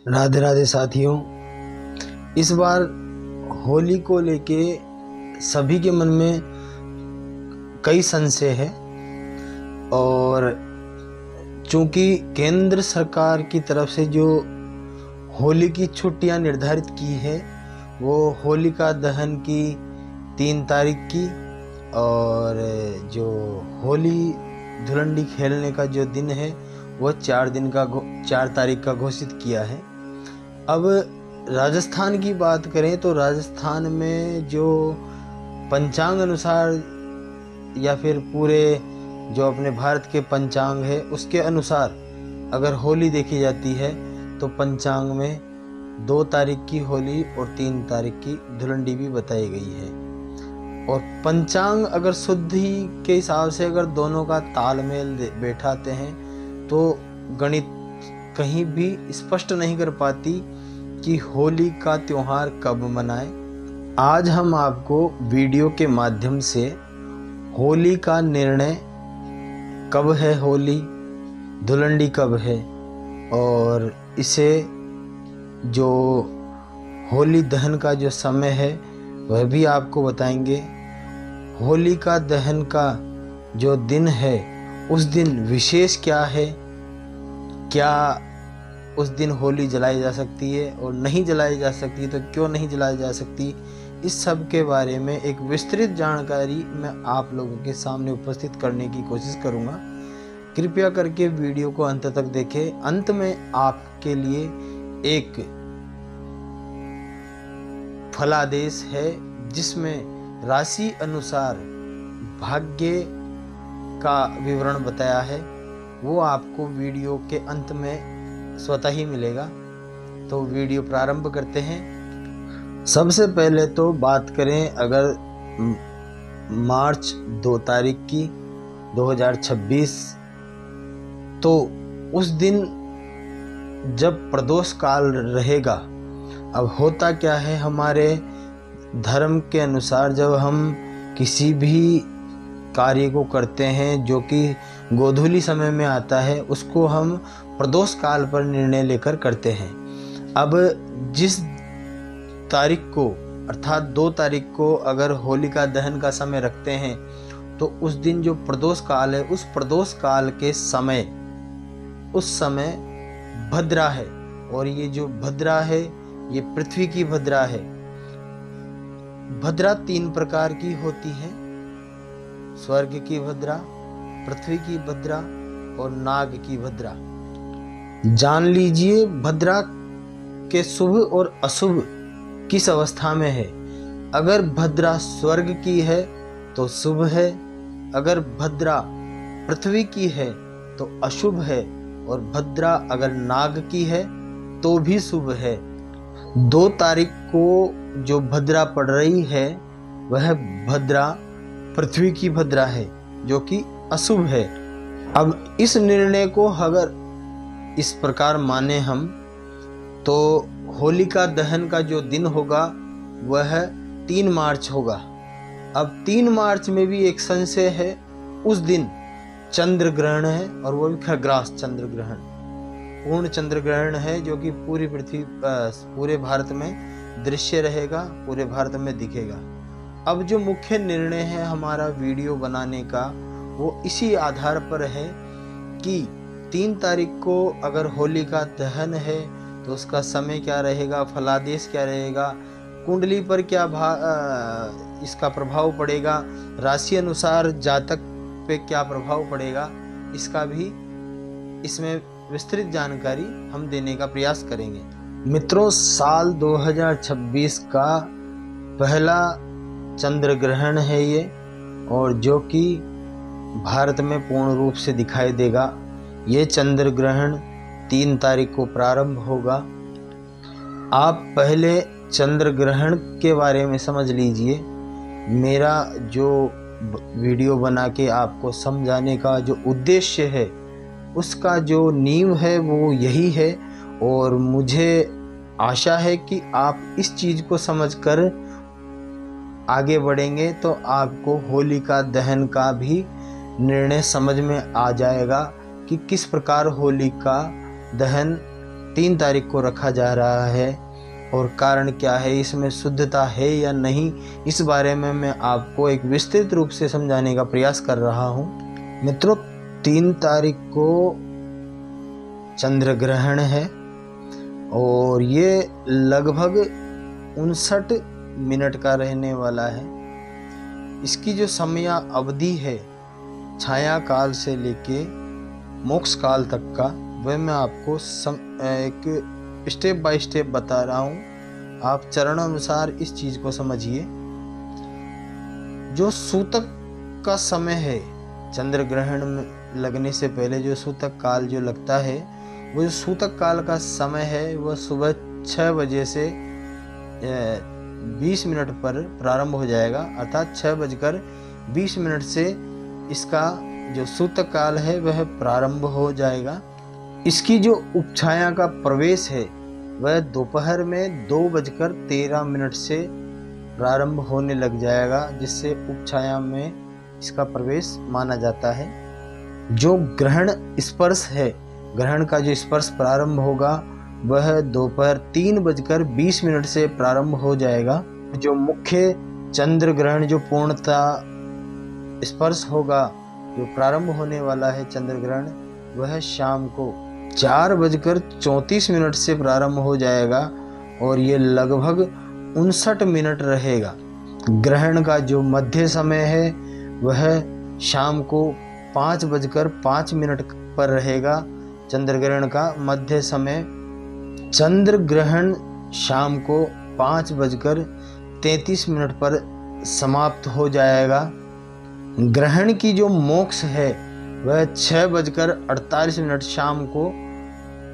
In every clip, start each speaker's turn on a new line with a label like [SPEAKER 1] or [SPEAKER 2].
[SPEAKER 1] राधे राधे साथियों। इस बार होली को लेके सभी के मन में कई संशय है और चूंकि केंद्र सरकार की तरफ से जो होली की छुट्टियां निर्धारित की है वो होलिका दहन की 3 तारीख की और जो होली धुलंडी खेलने का जो दिन है वो 4 तारीख का घोषित किया है। अब राजस्थान की बात करें तो राजस्थान में जो पंचांग अनुसार या फिर पूरे जो अपने भारत के पंचांग है उसके अनुसार अगर होली देखी जाती है तो पंचांग में 2 तारीख की होली और 3 तारीख की धुलंडी भी बताई गई है। और पंचांग अगर शुद्धि के हिसाब से अगर दोनों का तालमेल बैठाते हैं तो गणित कहीं भी स्पष्ट नहीं कर पाती कि होली का त्योहार कब मनाएं। आज हम आपको वीडियो के माध्यम से होली का निर्णय कब है, होली धुलंडी कब है और इसे जो होली दहन का जो समय है वह भी आपको बताएंगे। होली का दहन का जो दिन है उस दिन विशेष क्या है, क्या उस दिन होली जलाई जा सकती है और नहीं जलाई जा सकती तो क्यों नहीं जलाई जा सकती, इस सब के बारे में एक विस्तृत जानकारी मैं आप लोगों के सामने उपस्थित करने की कोशिश करूंगा। कृपया करके वीडियो को अंत तक देखें। अंत में आपके लिए एक फलादेश है जिसमें राशि अनुसार भाग्य का विवरण बताया है, वो आपको वीडियो के अंत में स्वतः ही मिलेगा। तो वीडियो प्रारंभ करते हैं। सबसे पहले तो बात करें अगर मार्च 2 तारीख की 2026 तो उस दिन जब प्रदोष काल रहेगा। अब होता क्या है, हमारे धर्म के अनुसार जब हम किसी भी कार्य को करते हैं जो कि गोधूली समय में आता है उसको हम प्रदोष काल पर निर्णय लेकर करते हैं। अब जिस तारीख को अर्थात 2 तारीख को अगर होलिका दहन का समय रखते हैं तो उस दिन जो प्रदोष काल है उस प्रदोष काल के समय उस समय भद्रा है और ये जो भद्रा है ये पृथ्वी की भद्रा है। भद्रा 3 प्रकार की होती है, स्वर्ग की भद्रा, पृथ्वी की भद्रा और नाग की भद्रा। जान लीजिए भद्रा के शुभ और अशुभ किस अवस्था में है। अगर भद्रा स्वर्ग की है तो शुभ है, अगर भद्रा पृथ्वी की है तो अशुभ है और भद्रा अगर नाग की है तो भी शुभ है। 2 तारीख को जो भद्रा पड़ रही है वह भद्रा पृथ्वी की भद्रा है जो कि अशुभ है। अब इस निर्णय को अगर इस प्रकार माने हम तो होलिका दहन का जो दिन होगा वह 3 मार्च होगा। अब 3 मार्च में भी एक संशय है, उस दिन चंद्र ग्रहण है और वो भी खग्रास चंद्र ग्रहण, पूर्ण चंद्र ग्रहण है जो कि पूरी पृथ्वी पूरे भारत में दृश्य रहेगा, पूरे भारत में दिखेगा। अब जो मुख्य निर्णय है हमारा वीडियो बनाने का वो इसी आधार पर है कि 3 तारीख को अगर होलिका दहन है तो उसका समय क्या रहेगा, फलादेश क्या रहेगा, कुंडली पर क्या इसका प्रभाव पड़ेगा, राशि अनुसार जातक पे क्या प्रभाव पड़ेगा, इसका भी इसमें विस्तृत जानकारी हम देने का प्रयास करेंगे। मित्रों, साल 2026 का पहला चंद्र ग्रहण है ये और जो कि भारत में पूर्ण रूप से दिखाई देगा। ये चंद्र ग्रहण 3 तारीख को प्रारंभ होगा। आप पहले चंद्र ग्रहण के बारे में समझ लीजिए। मेरा जो वीडियो बना के आपको समझाने का जो उद्देश्य है उसका जो नींव है वो यही है और मुझे आशा है कि आप इस चीज़ को समझकर आगे बढ़ेंगे तो आपको होलिका दहन का भी निर्णय समझ में आ जाएगा कि किस प्रकार होलिका दहन 3 तारीख को रखा जा रहा है और कारण क्या है, इसमें शुद्धता है या नहीं, इस बारे में मैं आपको एक विस्तृत रूप से समझाने का प्रयास कर रहा हूँ। मित्रों, 3 तारीख को चंद्र ग्रहण है और ये लगभग 59 मिनट का रहने वाला है। इसकी जो समय अवधि है छाया काल से लेके मोक्ष काल तक का, वह मैं आपको एक स्टेप बाय स्टेप बता रहा हूँ। आप चरण अनुसार इस चीज को समझिए। जो सूतक का समय है, चंद्र ग्रहण में लगने से पहले जो सूतक काल जो लगता है, वो जो सूतक काल का समय है वह सुबह 6 बजे से 20 मिनट पर प्रारंभ हो जाएगा। अर्थात 6:20 से इसका जो सूतक काल है वह प्रारंभ हो जाएगा। इसकी जो उपछाया का प्रवेश है वह दोपहर में 2:13 से प्रारंभ होने लग जाएगा, जिससे उपछाया में इसका प्रवेश माना जाता है। जो ग्रहण स्पर्श है, ग्रहण का जो स्पर्श प्रारंभ होगा वह दोपहर 3:20 से प्रारंभ हो जाएगा। जो मुख्य चंद्र ग्रहण जो पूर्णतः स्पर्श होगा, जो प्रारंभ होने वाला है चंद्र ग्रहण, वह शाम को 4:34 से प्रारंभ हो जाएगा और ये लगभग 59 मिनट रहेगा। ग्रहण का जो मध्य समय है वह शाम को 5:05 पर रहेगा। चंद्र ग्रहण का मध्य समय, चंद्र ग्रहण शाम को 5:33 पर समाप्त हो जाएगा। ग्रहण की जो मोक्ष है वह 6:48 शाम को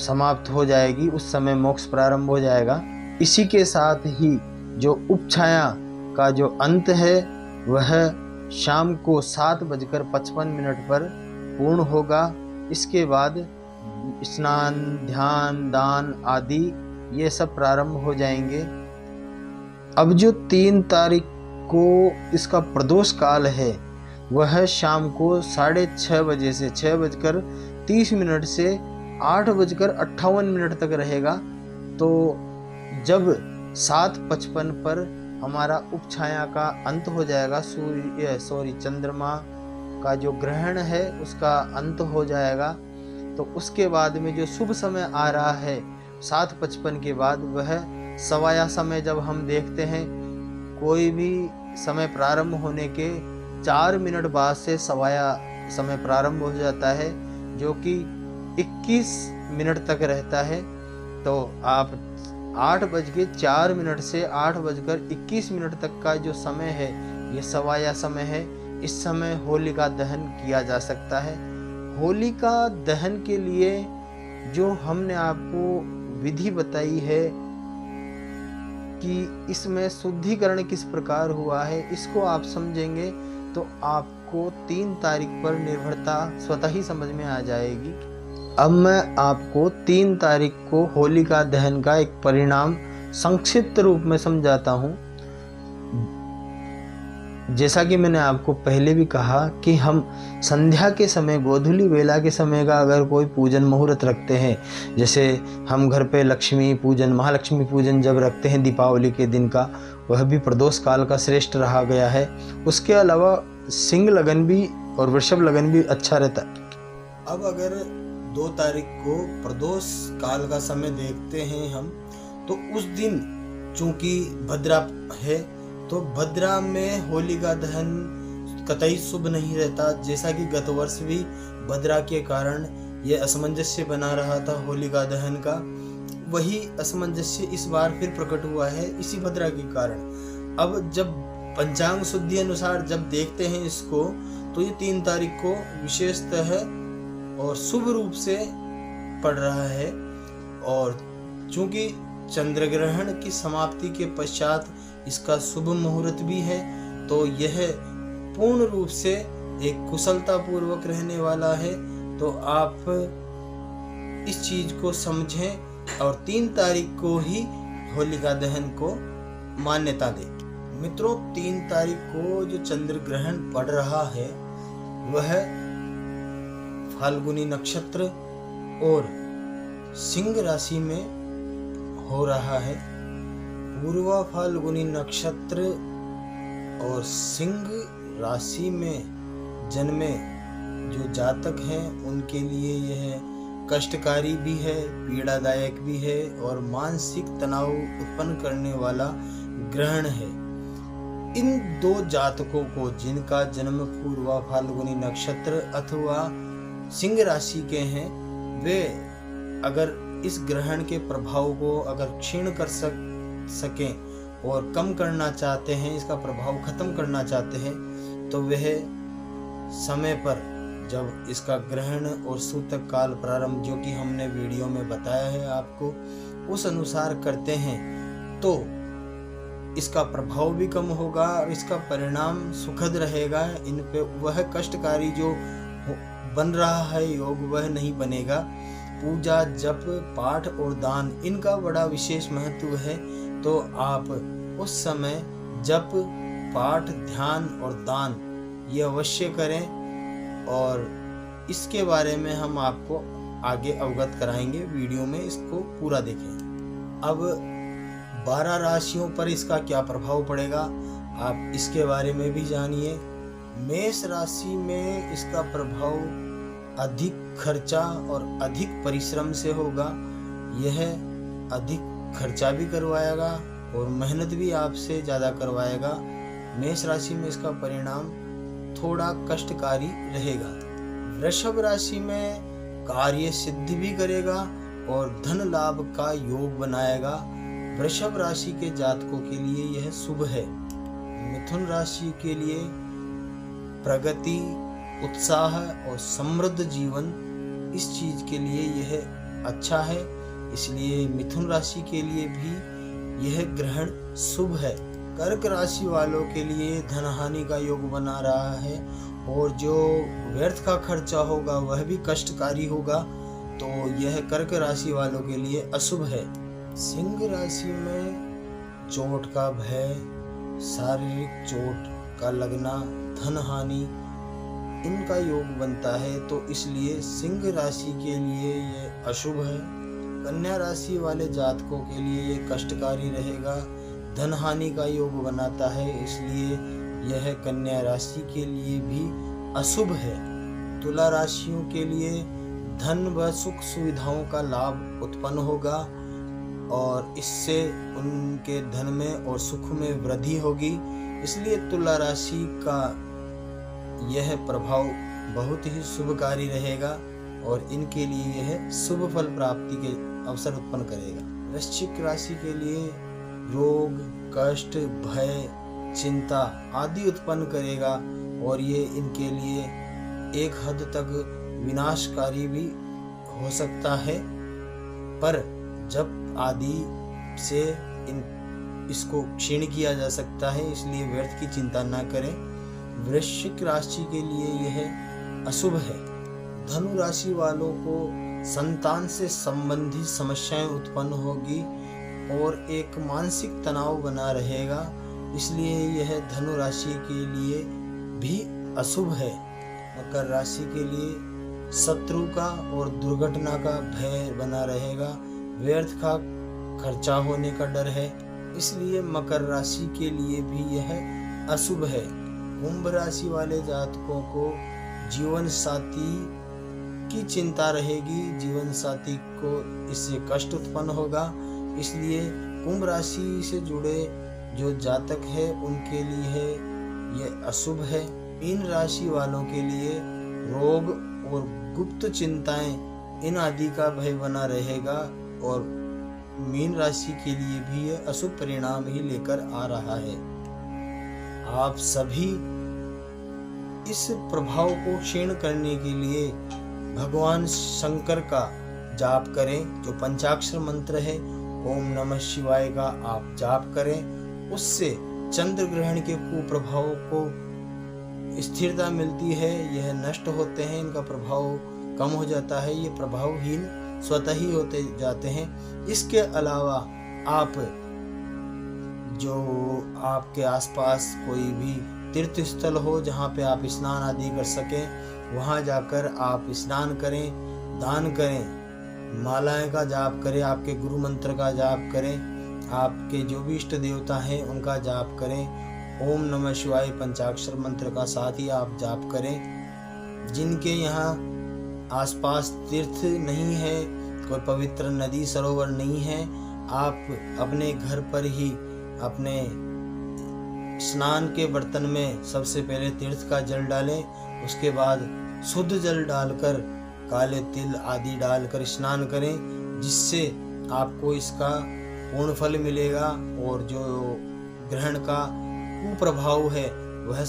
[SPEAKER 1] समाप्त हो जाएगी, उस समय मोक्ष प्रारंभ हो जाएगा। इसी के साथ ही जो उपछाया का जो अंत है वह शाम को 7:55 पर पूर्ण होगा। इसके बाद स्नान, ध्यान, दान आदि ये सब प्रारंभ हो जाएंगे। अब जो 3 तारीख को इसका प्रदोष काल है वह शाम को 6:30 बजे से 6:30 से 8:58 तक रहेगा। तो जब 7:55 पर हमारा उपछाया का अंत हो जाएगा, चंद्रमा का जो ग्रहण है उसका अंत हो जाएगा, तो उसके बाद में जो शुभ समय आ रहा है 7:55 के बाद, वह सवाया समय जब हम देखते हैं, कोई भी समय प्रारंभ होने के 4 मिनट बाद से सवाया समय प्रारंभ हो जाता है, जो कि 21 मिनट तक रहता है। तो आप 8:04 से 8:21 तक का जो समय है ये सवाया समय है। इस समय होलिका दहन किया जा सकता है। होलिका दहन के लिए जो हमने आपको विधि बताई है कि इसमें शुद्धिकरण किस प्रकार हुआ है, इसको आप समझेंगे तो आपको 3 तारीख पर निर्भरता स्वतः ही समझ में आ जाएगी। अब मैं आपको 3 तारीख को होलिका दहन का एक परिणाम संक्षिप्त रूप में समझाता हूँ। जैसा कि मैंने आपको पहले भी कहा कि हम संध्या के समय, गोधूली वेला के समय का अगर कोई पूजन मुहूर्त रखते हैं, जैसे हम घर पे लक्ष्मी पूजन, महालक्ष्मी पूजन जब रखते हैं दीपावली के दिन का, वह भी प्रदोष काल का श्रेष्ठ रहा गया है। उसके अलावा सिंह लगन भी और वृषभ लगन भी अच्छा रहता है। अब अगर 2 तारीख को प्रदोष काल का समय देखते हैं हम, तो उस दिन चूंकि भद्रा है, तो भद्रा में होलिका दहन कतई शुभ नहीं रहता। जैसा कि गत वर्ष भी भद्रा के कारण यह असमंजस्य बना रहा था होलिका दहन का, वही असमंजस्य इस बार फिर प्रकट हुआ है इसी भद्रा के कारण। अब जब पंचांग शुद्धि अनुसार जब देखते हैं इसको, तो ये 3 तारीख को विशेषतः और शुभ रूप से पड़ रहा है। और चूंकि चंद्र ग्रहण की समाप्ति के पश्चात इसका शुभ मुहूर्त भी है, तो यह पूर्ण रूप से एक कुशलता पूर्वक रहने वाला है। तो आप इस चीज को समझें और 3 तारीख को ही होलिका दहन को मान्यता दें। मित्रों, 3 तारीख को जो चंद्र ग्रहण पड़ रहा है वह फाल्गुनी नक्षत्र और सिंह राशि में हो रहा है। पूर्वा फाल्गुनी नक्षत्र और सिंह राशि में जन्मे जो जातक हैं उनके लिए यह कष्टकारी भी है, पीड़ादायक भी है और मानसिक तनाव उत्पन्न करने वाला ग्रहण है। इन दो जातकों को जिनका जन्म पूर्वा फाल्गुनी नक्षत्र अथवा सिंह राशि के हैं, वे अगर इस ग्रहण के प्रभाव को अगर क्षीण कर सकें और कम करना चाहते हैं, इसका प्रभाव खत्म करना चाहते हैं, तो वह समय पर जब इसका ग्रहण और सूतक काल प्रारंभ जो कि हमने वीडियो में बताया है आपको, उस अनुसार करते हैं तो इसका प्रभाव भी कम होगा और इसका परिणाम सुखद रहेगा। इन पे वह कष्टकारी जो बन रहा है योग वह नहीं बनेगा। पूजा, जप, पाठ और दान इनका बड़ा विशेष महत्व है, तो आप उस समय जप, पाठ, ध्यान और दान ये अवश्य करें और इसके बारे में हम आपको आगे अवगत कराएंगे वीडियो में, इसको पूरा देखें। अब 12 राशियों पर इसका क्या प्रभाव पड़ेगा आप इसके बारे में भी जानिए। मेष राशि में इसका प्रभाव अधिक खर्चा और अधिक परिश्रम से होगा। यह अधिक खर्चा भी करवाएगा और मेहनत भी आपसे ज़्यादा करवाएगा। मेष राशि में इसका परिणाम थोड़ा कष्टकारी रहेगा। वृषभ राशि में कार्य सिद्धि भी करेगा और धन लाभ का योग बनाएगा। वृषभ राशि के जातकों के लिए यह शुभ है। मिथुन राशि के लिए प्रगति, उत्साह और समृद्ध जीवन, इस चीज के लिए यह अच्छा है, इसलिए मिथुन राशि के लिए भी यह ग्रहण शुभ है। कर्क राशि वालों के लिए धन हानि का योग बना रहा है और जो व्यर्थ का खर्चा होगा वह भी कष्टकारी होगा, तो यह कर्क राशि वालों के लिए अशुभ है। सिंह राशि में चोट का भय, शारीरिक चोट का लगना, धन हानि इनका योग बनता है, तो इसलिए सिंह राशि के लिए यह अशुभ है। कन्या राशि वाले जातकों के लिए यह कष्टकारी रहेगा, धन हानि का योग बनाता है, इसलिए यह कन्या राशि के लिए भी अशुभ है। तुला राशियों के लिए धन व सुख सुविधाओं का लाभ उत्पन्न होगा और इससे उनके धन में और सुख में वृद्धि होगी, इसलिए तुला राशि का यह प्रभाव बहुत ही शुभकारी रहेगा और इनके लिए यह शुभ फल प्राप्ति के अवसर उत्पन्न करेगा। वृश्चिक राशि के लिए रोग, कष्ट, भय, चिंता आदि उत्पन्न करेगा और ये इनके लिए एक हद तक विनाशकारी भी हो सकता है, पर जब आदि से इसको क्षीण किया जा सकता है, इसलिए व्यर्थ की चिंता न करें। वृश्चिक राशि के लिए यह अशुभ है। धनु राशि वालों को संतान से संबंधित समस्याएं उत्पन्न होगी और एक मानसिक तनाव बना रहेगा, इसलिए यह धनु राशि के लिए भी अशुभ है। मकर राशि के लिए शत्रु का और दुर्घटना का भय बना रहेगा, व्यर्थ का खर्चा होने का डर है, इसलिए मकर राशि के लिए भी यह अशुभ है। कुंभ राशि वाले जातकों को जीवन साथी की चिंता रहेगी, जीवन साथी को इससे कष्ट उत्पन्न होगा, इसलिए कुंभ राशि से जुड़े जो जातक है उनके लिए यह अशुभ है। मीन राशि वालों के लिए रोग और गुप्त चिंताएं इन आदि का भय बना रहेगा और मीन राशि के लिए भी यह अशुभ परिणाम ही लेकर आ रहा है। आप सभी इस प्रभाव को क्षीण करने के लिए भगवान शंकर का जाप करें। जो पंचाक्षर मंत्र है ओम नमः शिवाय का आप जाप करें, उससे चंद्र ग्रहण के कुप्रभाव को स्थिरता मिलती है, यह नष्ट होते हैं, इनका प्रभाव कम हो जाता है, ये प्रभावहीन स्वतः ही होते जाते हैं। इसके अलावा आप जो आपके आसपास कोई भी तीर्थ स्थल हो जहाँ पे आप स्नान आदि कर सकें, वहाँ जाकर आप स्नान करें, दान करें मालाएं का जाप करें, आपके गुरु मंत्र का जाप करें, आपके जो भी इष्ट देवता हैं उनका जाप करें। ओम नमः शिवाय पंचाक्षर मंत्र का साथ ही आप जाप करें। जिनके यहाँ आसपास तीर्थ नहीं है, कोई पवित्र नदी सरोवर नहीं है, आप अपने घर पर ही अपने स्नान के बर्तन में सबसे पहले तीर्थ का जल डालें। उसके बाद शुद्ध जल डालकर काले तिल आदि डालकर स्नान करें, जिससे आपको इसका पूर्ण फल मिलेगा और जो ग्रहण का कुप्रभाव है वह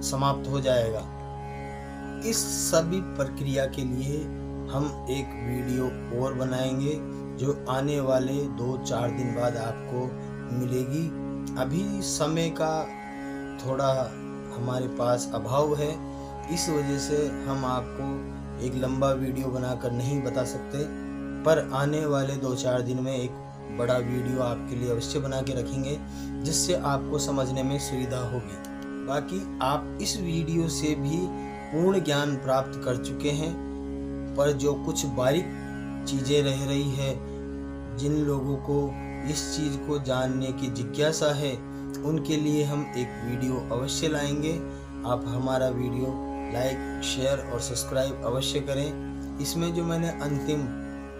[SPEAKER 1] समाप्त हो जाएगा। इस सभी प्रक्रिया के लिए हम एक वीडियो और बनाएंगे जो आने वाले 2-4 दिन बाद आपको मिलेगी। अभी समय का थोड़ा हमारे पास अभाव है, इस वजह से हम आपको एक लंबा वीडियो बनाकर नहीं बता सकते, पर आने वाले 2-4 दिन में एक बड़ा वीडियो आपके लिए अवश्य बना के रखेंगे, जिससे आपको समझने में सुविधा होगी। बाकी आप इस वीडियो से भी पूर्ण ज्ञान प्राप्त कर चुके हैं, पर जो कुछ बारीक चीज़ें रह रही है, जिन लोगों को इस चीज़ को जानने की जिज्ञासा है, उनके लिए हम एक वीडियो अवश्य लाएंगे। आप हमारा वीडियो लाइक, शेयर और सब्सक्राइब अवश्य करें। इसमें जो मैंने अंतिम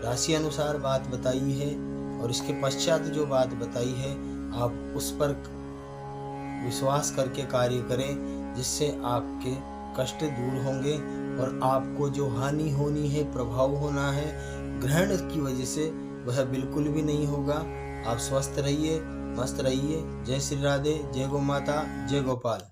[SPEAKER 1] राशि अनुसार बात बताई है और इसके पश्चात जो बात बताई है, आप उस पर विश्वास करके कार्य करें, जिससे आपके कष्ट दूर होंगे और आपको जो हानि होनी है, प्रभाव होना है ग्रहण की वजह से, वह बिल्कुल भी नहीं होगा। आप स्वस्थ रहिए, मस्त रहिए। जय श्री राधे, जय गौ माता, जय गोपाल।